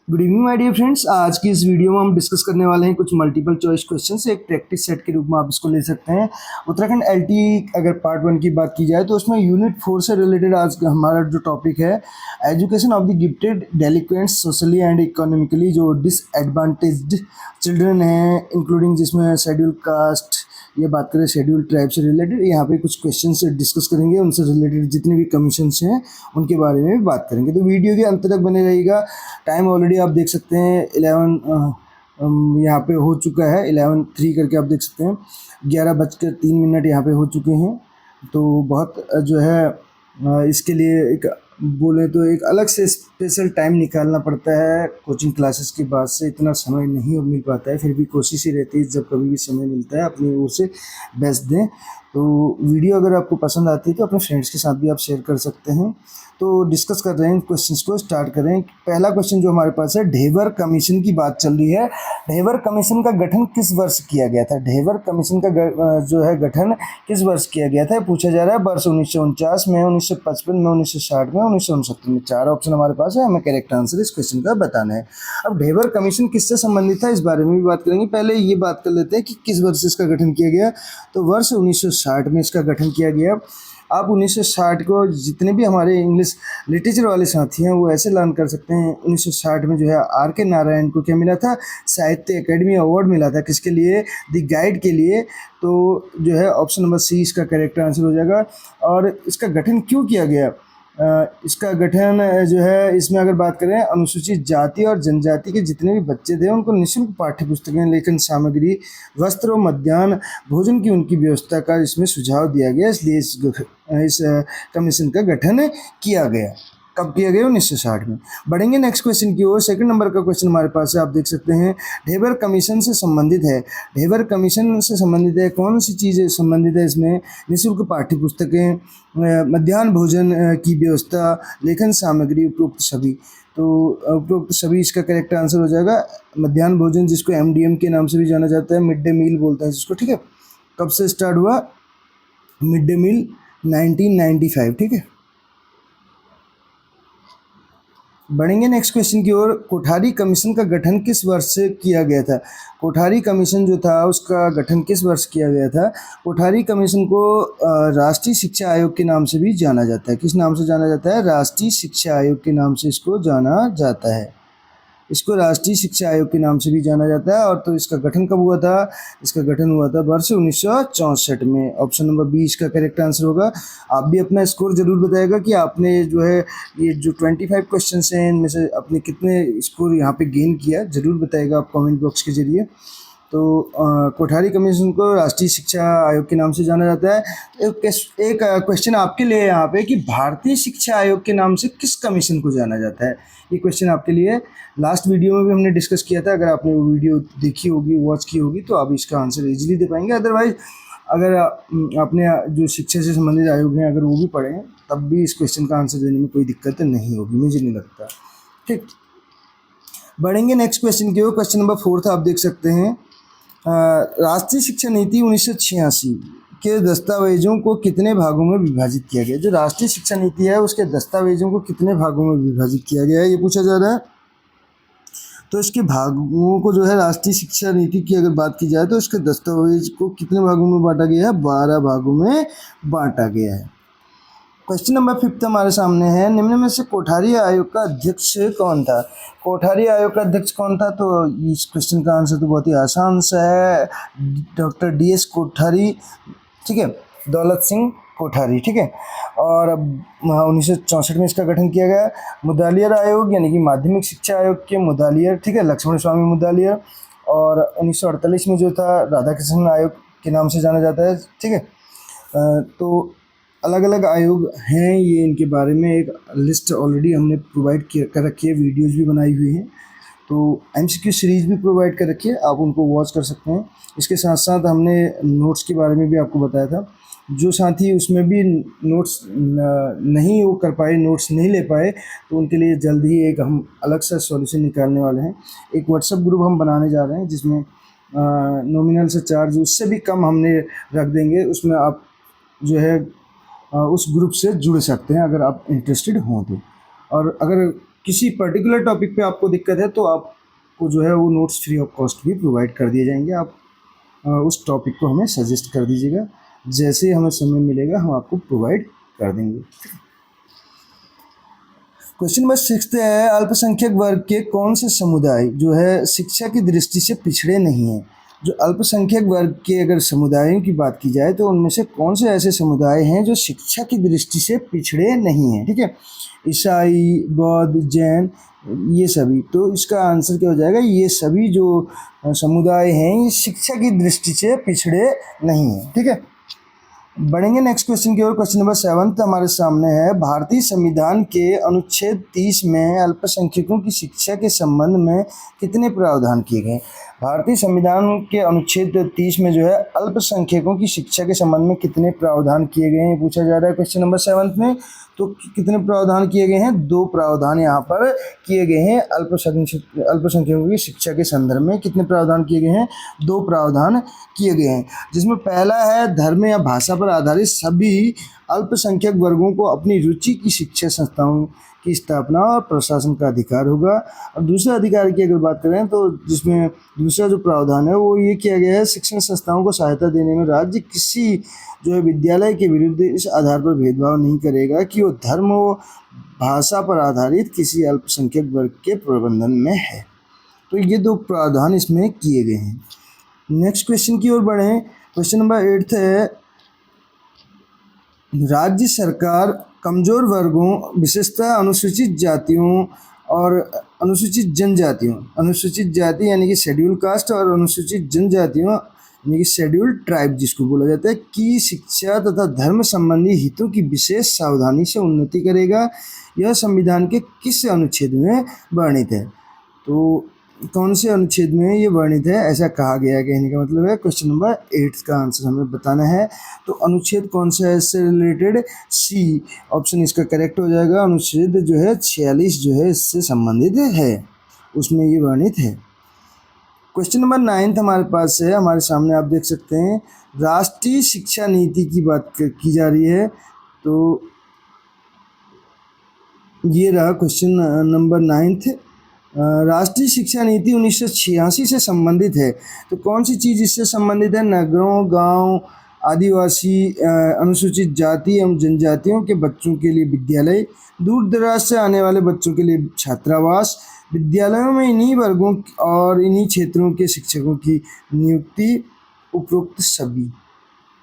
Good evening my dear friends. आज की इस वीडियो में हम डिस्कस करने वाले हैं कुछ मल्टीपल चॉइस क्वेश्चंस। एक प्रैक्टिस सेट के रूप में आप इसको ले सकते हैं। उत्तराखंड एलटी अगर पार्ट 1 की बात की जाए तो उसमें यूनिट 4 से रिलेटेड आज हमारा जो टॉपिक है, education of the gifted delinquents socially and economically, जो डिसएडवांटेज्ड चिल्ड्रन हैं इंक्लूडिंग, जिसमें शेड्यूल कास्ट, ये बात करें शेड्यूल ट्राइब से रिलेटेड। यहाँ पे कुछ क्वेश्चन से डिस्कस करेंगे, उनसे रिलेटेड जितने भी कमीशंस हैं उनके बारे में भी बात करेंगे। तो वीडियो के अंत तक बने रहिएगा। टाइम ऑलरेडी आप देख सकते हैं 11 यहाँ पे हो चुका है, 11:03 करके आप देख सकते हैं। 11:03 यहाँ पे हो चुके हैं। तो बहुत जो है इसके लिए एक बोले तो एक अलग से स्पेशल टाइम निकालना पड़ता है। कोचिंग क्लासेस के बाद से इतना समय नहीं मिल पाता है, फिर भी कोशिश ही रहती है जब कभी भी समय मिलता है अपनी ओर से बेस्ट दें। तो वीडियो अगर आपको पसंद आती है तो अपने फ्रेंड्स के साथ भी आप शेयर कर सकते हैं। तो डिस्कस कर रहे हैं, क्वेश्चंस को स्टार्ट करें। पहला क्वेश्चन जो हमारे पास है, ढेबर कमीशन की बात चल रही है। ढेबर कमीशन का गठन किस वर्ष किया गया था? ढेबर कमीशन का जो है गठन किस वर्ष किया गया था, पूछा जा रहा है। वर्ष 1949 में, 1955 में, 1960 में, 1969 में। 4 ऑप्शन हमारे पास है, हमें करेक्ट आंसर इस क्वेश्चन का बताना है। अब ढेबर कमीशन किससे संबंधित था, इस बारे में भी बात करेंगे। पहले ये बात कर लेते हैं कि किस वर्ष इसका गठन किया गया। तो वर्ष 1960 में इसका गठन किया गया। आप 1960 को जितने भी हमारे इंग्लिश लिटरेचर वाले साथी हैं वो ऐसे लर्न कर सकते हैं। 1960 में जो है आर के नारायण को क्या मिला था, साहित्य अकेडमी अवार्ड मिला था। किसके लिए? द गाइड के लिए। तो जो है ऑप्शन नंबर सी इसका करेक्ट आंसर हो जाएगा। और इसका गठन क्यों किया गया? इसका गठन जो है, इसमें अगर बात करें, अनुसूचित जाति और जनजाति के जितने भी बच्चे थे उनको निःशुल्क पाठ्य पुस्तकें, लेखन सामग्री, वस्त्र और मध्याह्न भोजन की उनकी व्यवस्था का इसमें सुझाव दिया गया। इसलिए इस कमीशन का गठन किया गया। कब किया गया? 1960 में। बढ़ेंगे नेक्स्ट क्वेश्चन की ओर। सेकंड नंबर का क्वेश्चन हमारे पास है, आप देख सकते हैं। ढेबर कमीशन से संबंधित है। ढेबर कमीशन से संबंधित है, कौन सी चीज़ें संबंधित है इसमें? निःशुल्क पाठ्य पुस्तकें, मध्याह्न भोजन की व्यवस्था, लेखन सामग्री, उपरोक्त सभी। तो उपरोक्त सभी इसका करेक्ट आंसर हो जाएगा। मध्याह्न भोजन, जिसको MDM के नाम से भी जाना जाता है, मिड डे मील बोलता है जिसको, ठीक है। कब से स्टार्ट हुआ मिड डे मील? 1995, ठीक है। बढ़ेंगे नेक्स्ट क्वेश्चन की ओर। कोठारी कमीशन का गठन किस वर्ष से किया गया था? कोठारी कमीशन जो था उसका गठन किस वर्ष किया गया था? कोठारी कमीशन को राष्ट्रीय शिक्षा आयोग के नाम से भी जाना जाता है। किस नाम से जाना जाता है? राष्ट्रीय शिक्षा आयोग के नाम से इसको जाना जाता है। इसको राष्ट्रीय शिक्षा आयोग के नाम से भी जाना जाता है। और तो इसका गठन कब हुआ था? इसका गठन हुआ था वर्ष 1964 में। ऑप्शन नंबर बी इसका करेक्ट आंसर होगा। आप भी अपना स्कोर जरूर बताएगा कि आपने जो है ये जो 25 क्वेश्चन हैं इनमें से आपने कितने स्कोर यहाँ पे गेन किया, जरूर बताएगा आप कमेंट बॉक्स के जरिए। तो कोठारी कमीशन को राष्ट्रीय शिक्षा आयोग के नाम से जाना जाता है। एक क्वेश्चन आपके लिए यहाँ पे कि भारतीय शिक्षा आयोग के नाम से किस कमीशन को जाना जाता है? ये क्वेश्चन आपके लिए लास्ट वीडियो में भी हमने डिस्कस किया था। अगर आपने वो वीडियो देखी होगी, वॉच की होगी, तो आप इसका आंसर इजीली दे पाएंगे। अदरवाइज अगर आपने जो शिक्षा से संबंधित आयोग हैं अगर वो भी पढ़े हैं तब भी इस क्वेश्चन का आंसर देने में कोई दिक्कत नहीं होगी, मुझे नहीं लगता, ठीक। बढ़ेंगे नेक्स्ट क्वेश्चन की ओर। क्वेश्चन नंबर 4 आप देख सकते हैं। राष्ट्रीय शिक्षा नीति 1986 के दस्तावेजों को कितने भागों में विभाजित किया गया? जो राष्ट्रीय शिक्षा नीति है उसके दस्तावेजों को कितने भागों में विभाजित किया गया है, ये पूछा जा रहा है। तो इसके भागों को जो है, राष्ट्रीय शिक्षा नीति की अगर बात की जाए तो इसके दस्तावेज को कितने भागों में बांटा गया है? 12 भागों में बांटा गया है। क्वेश्चन नंबर 5 हमारे सामने है। निम्न में से कोठारी आयोग का अध्यक्ष कौन था? कोठारी आयोग का अध्यक्ष कौन था? तो इस क्वेश्चन का आंसर तो बहुत ही आसान सा है, डॉक्टर DS कोठारी, ठीक है, दौलत सिंह कोठारी, ठीक है। और अब 1964 में इसका गठन किया गया। मुदालियर आयोग यानी कि माध्यमिक शिक्षा आयोग के मुदालियर, ठीक है, लक्ष्मण स्वामी मुदालियर। और 1948 में जो था राधाकृष्णन आयोग के नाम से जाना जाता है, ठीक है। तो अलग अलग आयोग हैं, ये इनके बारे में एक लिस्ट ऑलरेडी हमने प्रोवाइड कर रखी है, वीडियोज़ भी बनाई हुई हैं। तो MCQ सीरीज़ भी प्रोवाइड कर रखी है, आप उनको वॉच कर सकते हैं। इसके साथ साथ हमने नोट्स के बारे में भी आपको बताया था। जो साथी उसमें भी नोट्स नहीं वो कर पाए, नोट्स नहीं ले पाए, तो उनके लिए जल्द ही एक हम अलग सा सॉल्यूशन निकालने वाले हैं। एक व्हाट्सएप ग्रुप हम बनाने जा रहे हैं जिसमें नॉमिनल से चार्ज उससे भी कम हमने रख देंगे। उसमें आप जो है उस ग्रुप से जुड़ सकते हैं अगर आप इंटरेस्टेड हों तो। और अगर किसी पर्टिकुलर टॉपिक पे आपको दिक्कत है तो आपको जो है वो नोट्स फ्री ऑफ कॉस्ट भी प्रोवाइड कर दिए जाएंगे। आप उस टॉपिक को हमें सजेस्ट कर दीजिएगा, जैसे ही हमें समय मिलेगा हम आपको प्रोवाइड कर देंगे। क्वेश्चन नंबर 6 है, अल्पसंख्यक वर्ग के कौन से समुदाय जो है शिक्षा की दृष्टि से पिछड़े नहीं हैं। जो अल्पसंख्यक वर्ग के अगर समुदायों की बात की जाए तो उनमें से कौन से ऐसे समुदाय हैं जो शिक्षा की दृष्टि से पिछड़े नहीं हैं। ठीक है, ईसाई, बौद्ध, जैन, ये सभी। तो इसका आंसर क्या हो जाएगा, ये सभी जो समुदाय हैं ये शिक्षा की दृष्टि से पिछड़े नहीं हैं। ठीक है, बढ़ेंगे नेक्स्ट क्वेश्चन की ओर। क्वेश्चन नंबर 7 हमारे सामने है, भारतीय संविधान के अनुच्छेद 30 में अल्पसंख्यकों की शिक्षा के संबंध में कितने प्रावधान किए गए। भारतीय संविधान के अनुच्छेद 30 में जो है अल्पसंख्यकों की शिक्षा के संबंध में कितने प्रावधान किए गए हैं पूछा जा रहा है क्वेश्चन नंबर 7 में। तो कितने प्रावधान किए गए हैं, 2 प्रावधान यहाँ पर किए गए हैं। अल्पसंख्यकों की शिक्षा के संदर्भ में कितने प्रावधान किए गए हैं, 2 प्रावधान किए गए हैं, जिसमें पहला है धर्म या भाषा पर आधारित सभी अल्पसंख्यक वर्गों को अपनी रुचि की शिक्षा संस्थाओं की स्थापना और प्रशासन का अधिकार होगा। और दूसरा अधिकार की अगर बात करें तो जिसमें दूसरा जो प्रावधान है वो ये किया गया है, शिक्षण संस्थाओं को सहायता देने में राज्य किसी जो है विद्यालय के विरुद्ध इस आधार पर भेदभाव नहीं करेगा कि वो धर्म व भाषा पर आधारित किसी अल्पसंख्यक वर्ग के प्रबंधन में है। तो ये 2 प्रावधान इसमें किए गए हैं। नेक्स्ट क्वेश्चन की ओर बढ़ें। क्वेश्चन नंबर 8 है, राज्य सरकार कमज़ोर वर्गों विशेषतः अनुसूचित जातियों और अनुसूचित जनजातियों, अनुसूचित जाति यानी कि शेड्यूल कास्ट और अनुसूचित जनजातियों यानी कि शेड्यूल ट्राइब जिसको बोला जाता है, की शिक्षा तथा धर्म संबंधी हितों की विशेष सावधानी से उन्नति करेगा। यह संविधान के किस अनुच्छेद में वर्णित है। तो कौन से अनुच्छेद में ये वर्णित है ऐसा कहा गया है, कहने का मतलब है क्वेश्चन नंबर 8 का आंसर हमें बताना है। तो अनुच्छेद कौन सा है इससे रिलेटेड, सी ऑप्शन इसका करेक्ट हो जाएगा। अनुच्छेद जो है 46 जो है इससे संबंधित है, उसमें ये वर्णित है। क्वेश्चन नंबर 9 हमारे पास है, हमारे सामने आप देख सकते हैं, राष्ट्रीय शिक्षा नीति की बात की जा रही है। तो ये रहा क्वेश्चन नंबर 9। राष्ट्रीय शिक्षा नीति 1986 से संबंधित है। तो कौन सी चीज़ इससे संबंधित है, नगरों, गांव, आदिवासी, अनुसूचित जाति एवं जनजातियों के बच्चों के लिए विद्यालय, दूर दराज से आने वाले बच्चों के लिए छात्रावास, विद्यालयों में इन्हीं वर्गों और इन्हीं क्षेत्रों के शिक्षकों की नियुक्ति, उपरोक्त सभी।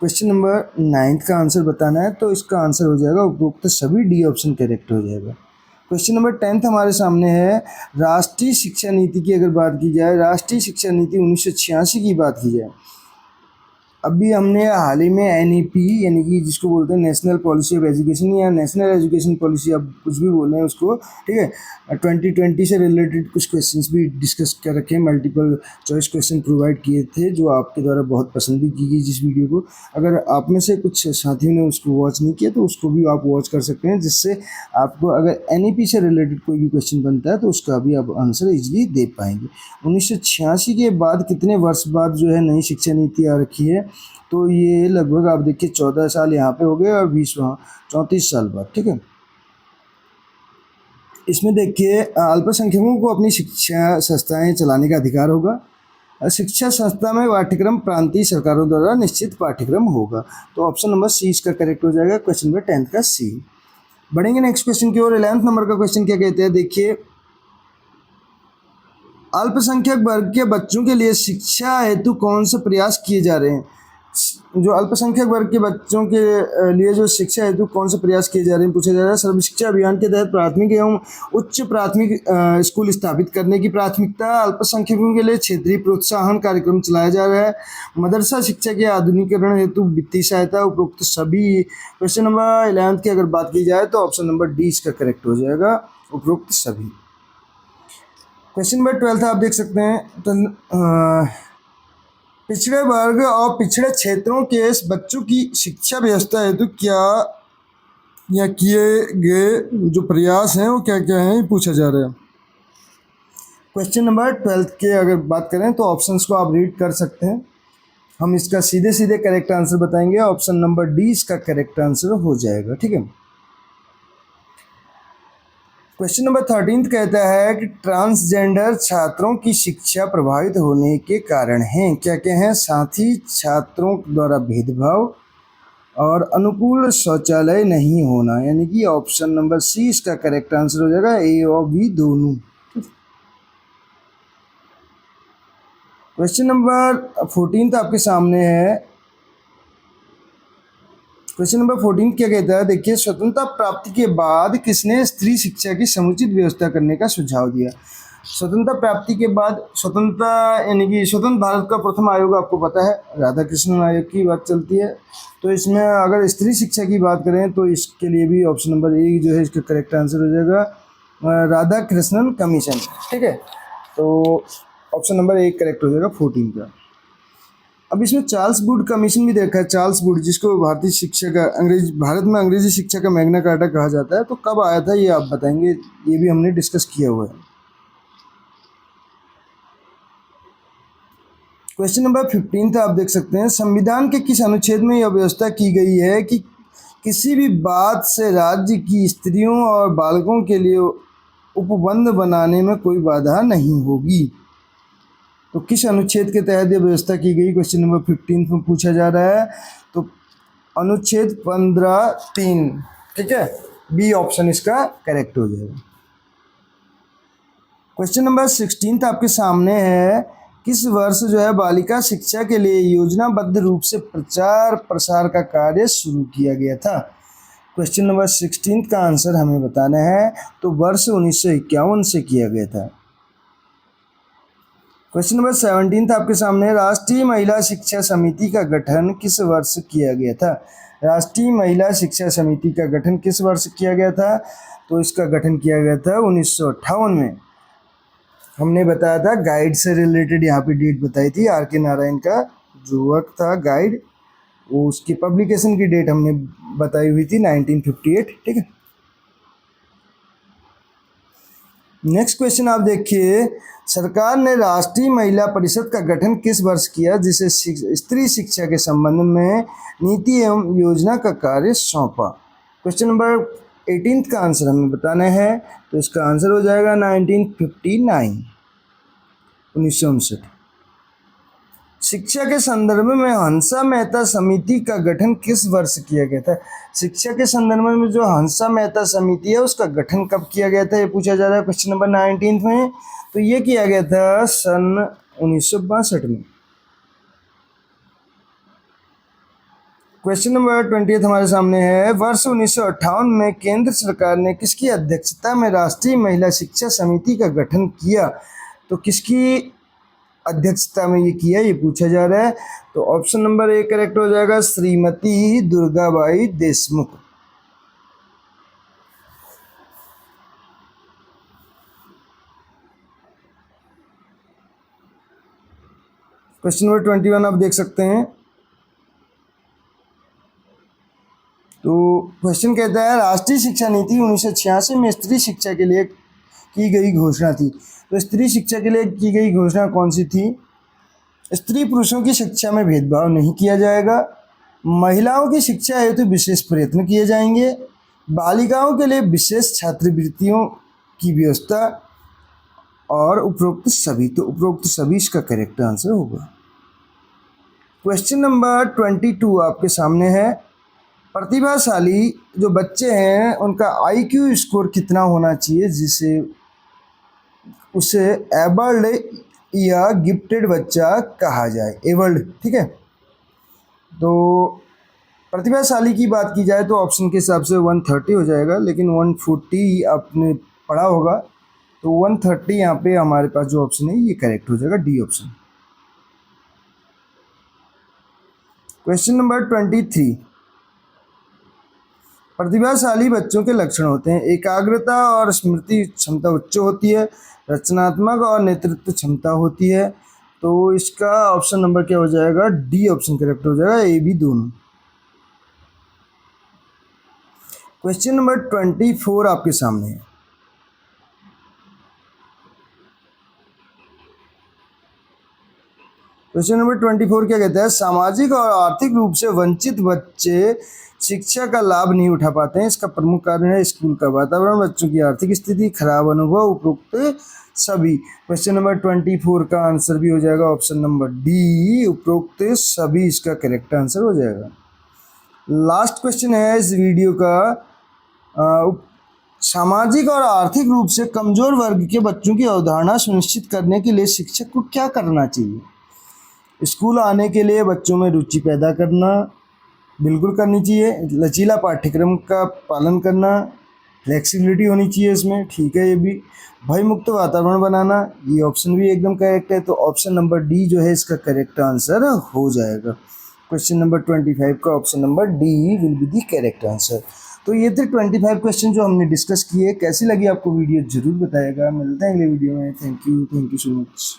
क्वेश्चन नंबर 9 का आंसर बताना है तो इसका आंसर हो जाएगा उपरोक्त सभी, डी ऑप्शन करेक्ट हो जाएगा। क्वेश्चन नंबर 10 हमारे सामने है, राष्ट्रीय शिक्षा नीति की अगर बात की जाए, राष्ट्रीय शिक्षा नीति 1986 की बात की जाए, अभी हमने हाल ही में NEP यानी कि जिसको बोलते हैं नेशनल पॉलिसी ऑफ एजुकेशन या नेशनल एजुकेशन पॉलिसी, आप कुछ भी बोल रहे हैं उसको, ठीक है, 2020 से रिलेटेड कुछ क्वेश्चंस भी डिस्कस कर रखे हैं। मल्टीपल चॉइस क्वेश्चन प्रोवाइड किए थे जो आपके द्वारा बहुत पसंद भी की गई जिस वीडियो को। अगर आप में से कुछ साथियों ने उसको वॉच नहीं किया तो उसको भी आप वॉच कर सकते हैं, जिससे आपको अगर NEP से रिलेटेड कोई भी क्वेश्चन बनता है तो उसका भी आप आंसर ईजिली दे पाएंगे। 1986 के बाद कितने वर्ष बाद जो है नई शिक्षा नीति आ रखी है, तो ये लगभग आप देखिए 14 साल यहाँ पे हो गए और 34 साल बाद। ठीक है, इसमें देखिए अल्पसंख्यकों को अपनी शिक्षा संस्थाएं चलाने का अधिकार होगा। शिक्षा संस्था में पाठ्यक्रम प्रांतीय सरकारों द्वारा निश्चित पाठ्यक्रम होगा। तो ऑप्शन नंबर सी इसका करेक्ट हो जाएगा, क्वेश्चन नंबर 10 का सी। बढ़ेंगे नेक्स्ट क्वेश्चन की ओर। 11 नंबर का क्वेश्चन क्या कहते हैं, देखिए, अल्पसंख्यक वर्ग के बच्चों के लिए शिक्षा हेतु कौन से प्रयास किए जा रहे हैं। जो अल्पसंख्यक वर्ग के बच्चों के लिए जो शिक्षा हेतु कौन से प्रयास किए जा रहे हैं पूछा जा रहा है। सर्व शिक्षा अभियान के तहत प्राथमिक एवं उच्च प्राथमिक स्कूल स्थापित करने की प्राथमिकता, अल्पसंख्यकों के लिए क्षेत्रीय प्रोत्साहन कार्यक्रम चलाया जा रहा है, मदरसा शिक्षा के आधुनिकीकरण हेतु वित्तीय सहायता, उपरोक्त सभी। क्वेश्चन नंबर 11 की अगर बात की जाए तो ऑप्शन नंबर डी इसका करेक्ट हो जाएगा, उपरोक्त सभी। क्वेश्चन नंबर 12 आप देख सकते हैं, तो पिछड़े वर्ग और पिछड़े क्षेत्रों के बच्चों की शिक्षा व्यवस्था हेतु क्या या किए गए जो प्रयास हैं वो क्या क्या हैं पूछा जा रहा है। क्वेश्चन नंबर 12 के अगर बात करें तो ऑप्शंस को आप रीड कर सकते हैं, हम इसका सीधे सीधे करेक्ट आंसर बताएंगे। ऑप्शन नंबर डी इसका करेक्ट आंसर हो जाएगा। ठीक है, क्वेश्चन नंबर 13 कहता है कि ट्रांसजेंडर छात्रों की शिक्षा प्रभावित होने के कारण हैं, क्या क्या हैं? साथी, छात्रों द्वारा भेदभाव और अनुकूल शौचालय नहीं होना, यानी कि ऑप्शन नंबर सी इसका करेक्ट आंसर हो जाएगा, ए और बी दोनों। क्वेश्चन नंबर 14 आपके सामने है। क्वेश्चन नंबर 14 क्या कहता है? देखिए, स्वतंत्रता प्राप्ति के बाद किसने स्त्री शिक्षा की समुचित व्यवस्था करने का सुझाव दिया? स्वतंत्रता प्राप्ति के बाद, स्वतंत्रता यानी कि स्वतंत्र भारत का प्रथम आयोग आपको पता है, राधा कृष्णन आयोग की बात चलती है। तो इसमें अगर स्त्री शिक्षा की बात करें तो इसके लिए भी ऑप्शन नंबर ए जो है इसका करेक्ट आंसर हो जाएगा, राधा कृष्णन कमीशन। ठीक है, तो ऑप्शन नंबर ए करेक्ट हो जाएगा 14 का। अब इसमें चार्ल्स वुड कमीशन भी देखा है। चार्ल्स वुड, जिसको भारतीय शिक्षा का भारत में अंग्रेजी शिक्षा का मैग्ना कार्टा कहा जाता है, तो कब आया था ये आप बताएंगे? ये भी हमने डिस्कस किया हुआ है। क्वेश्चन नंबर 15 आप देख सकते हैं, संविधान के किस अनुच्छेद में यह व्यवस्था की गई है कि किसी भी बात से राज्य की स्त्रियों और बालकों के लिए उपबंध बनाने में कोई बाधा नहीं होगी? तो किस अनुच्छेद के तहत यह व्यवस्था की गई? क्वेश्चन नंबर 15 में पूछा जा रहा है। तो अनुच्छेद 15(3), ठीक है, बी ऑप्शन इसका करेक्ट हो जाएगा। क्वेश्चन नंबर 16 आपके सामने है, किस वर्ष जो है बालिका शिक्षा के लिए योजनाबद्ध रूप से प्रचार प्रसार का कार्य शुरू किया गया था? क्वेश्चन नंबर 16 का आंसर हमें बताना है। तो वर्ष 1951 से किया गया था। क्वेश्चन नंबर 17 आपके सामने, राष्ट्रीय महिला शिक्षा समिति का गठन किस वर्ष किया गया था? राष्ट्रीय महिला शिक्षा समिति का गठन किस वर्ष किया गया था? तो इसका गठन किया गया था 1958 में। हमने बताया था गाइड से रिलेटेड, यहाँ पे डेट बताई थी, आर के नारायण का जो वर्क था गाइड, वो उसकी पब्लिकेशन की डेट हमने बताई हुई थी 1958। ठीक है, नेक्स्ट क्वेश्चन आप देखिए, सरकार ने राष्ट्रीय महिला परिषद का गठन किस वर्ष किया, जिसे स्त्री शिक्षा के संबंध में नीति एवं योजना का कार्य सौंपा? क्वेश्चन नंबर 18 का आंसर हमें बताना है। तो इसका आंसर हो जाएगा 1959, 1959। शिक्षा के संदर्भ में हंसा मेहता समिति का गठन किस वर्ष किया गया था? शिक्षा के संदर्भ में जो हंसा मेहता समिति है उसका गठन कब किया गया था, ये पूछा जा रहा है क्वेश्चन नंबर 19 में। तो ये किया गया था सन 1962 में। क्वेश्चन नंबर 20 हमारे सामने है, वर्ष 1958 में केंद्र सरकार ने किसकी अध्यक्षता में राष्ट्रीय महिला शिक्षा समिति का गठन किया? तो किसकी अध्यक्षता में ये किया, ये पूछा जा रहा है। तो ऑप्शन नंबर ए करेक्ट हो जाएगा, श्रीमती दुर्गाबाई देशमुख। क्वेश्चन नंबर 21 आप देख सकते हैं। तो क्वेश्चन कहता है, राष्ट्रीय शिक्षा नीति 1986 में स्त्री शिक्षा के लिए की गई घोषणा थी। तो स्त्री शिक्षा के लिए की गई घोषणा कौन सी थी? स्त्री पुरुषों की शिक्षा में भेदभाव नहीं किया जाएगा, महिलाओं की शिक्षा हेतु विशेष प्रयत्न किए जाएंगे, बालिकाओं के लिए विशेष छात्रवृत्तियों की व्यवस्था, और उपरोक्त सभी। तो उपरोक्त सभी इसका करेक्ट आंसर होगा। क्वेश्चन नंबर 22 आपके सामने है, प्रतिभाशाली जो बच्चे हैं उनका IQ स्कोर कितना होना चाहिए जिसे उसे एबल्ड या गिफ्टेड बच्चा कहा जाए? एबल्ड, ठीक है। तो प्रतिभाशाली की बात की जाए तो ऑप्शन के हिसाब से 130 हो जाएगा, लेकिन 140 आपने पढ़ा होगा, तो 130 यहाँ पे हमारे पास जो ऑप्शन है ये करेक्ट हो जाएगा, डी ऑप्शन। क्वेश्चन नंबर 23, प्रतिभाशाली बच्चों के लक्षण होते हैं, एकाग्रता और स्मृति क्षमता उच्च होती है, रचनात्मक और नेतृत्व क्षमता होती है। तो इसका ऑप्शन नंबर क्या हो जाएगा, डी ऑप्शन करेक्ट हो जाएगा, ए बी दोनों। क्वेश्चन नंबर 24 आपके सामने है, क्वेश्चन नंबर 24 क्या कहता है, सामाजिक और आर्थिक रूप से वंचित बच्चे शिक्षा का लाभ नहीं उठा पाते हैं। इसका प्रमुख कारण है स्कूल का वातावरण, बच्चों की आर्थिक स्थिति, खराब अनुभव, उपरोक्त सभी। क्वेश्चन नंबर 24 का आंसर भी हो जाएगा ऑप्शन नंबर डी, उपरोक्त सभी इसका करेक्ट आंसर हो जाएगा। लास्ट क्वेश्चन है इस वीडियो का, सामाजिक और आर्थिक रूप से कमजोर वर्ग के बच्चों की अवधारणा सुनिश्चित करने के लिए शिक्षक को क्या करना चाहिए। स्कूल आने के लिए बच्चों में रुचि पैदा करना बिल्कुल करनी चाहिए, लचीला पाठ्यक्रम का पालन करना, फ्लेक्सिबिलिटी होनी चाहिए इसमें, ठीक है ये भी, भय मुक्त वातावरण बनाना, ये ऑप्शन भी एकदम करेक्ट है। तो ऑप्शन नंबर डी जो है इसका करेक्ट आंसर हो जाएगा। क्वेश्चन नंबर 25 का option number D will be the correct answer. तो ये थे 25 क्वेश्चन जो हमने डिस्कस किए। कैसी लगी आपको वीडियो जरूर बताएगा। मिलते हैं अगले वीडियो में। Thank you so much.